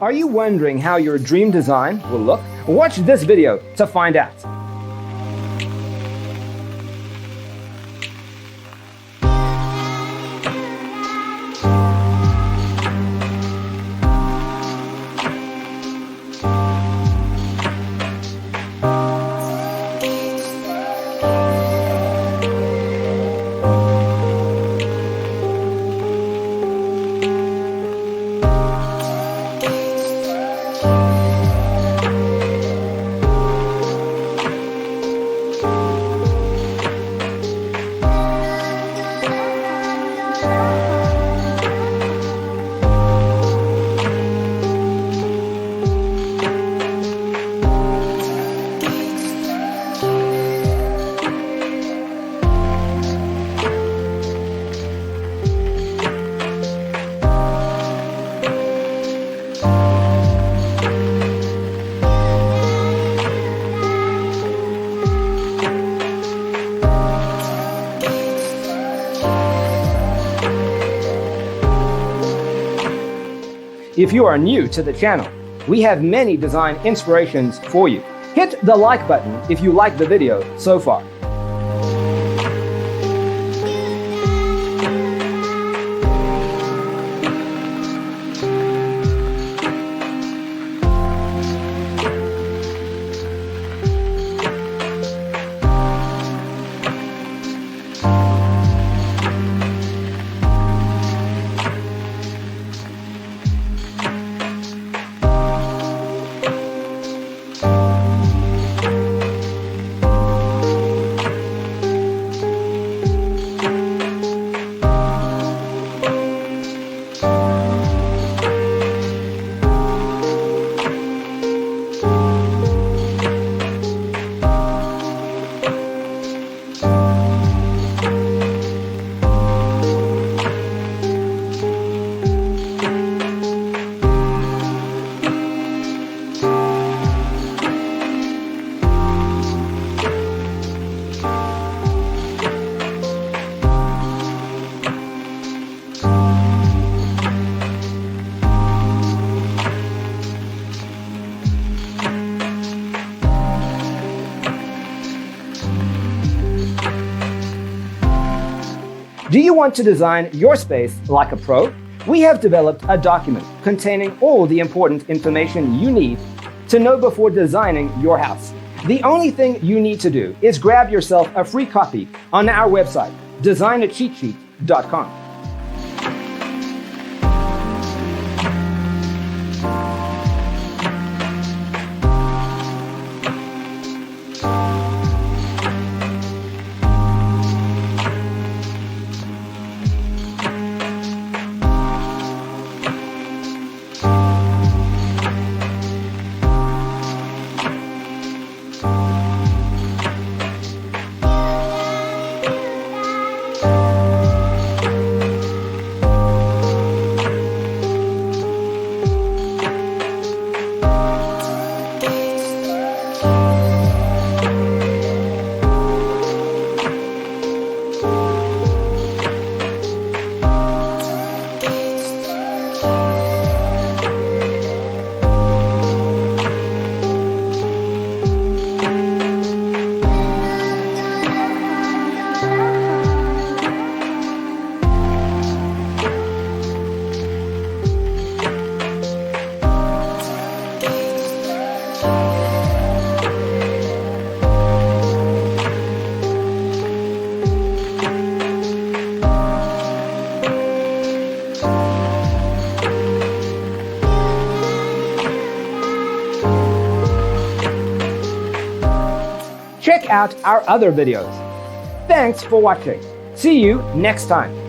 Are you wondering how your dream design will look? Watch this video to find out. If you are new to the channel, we have many design inspirations for you. Hit the like button if you like the video so far. Do you want to design your space like a pro? We have developed a document containing all the important information you need to know before designing your house. The only thing you need to do is grab yourself a free copy on our website, designacheatsheet.com. Check out our other videos. Thanks for watching. See you next time.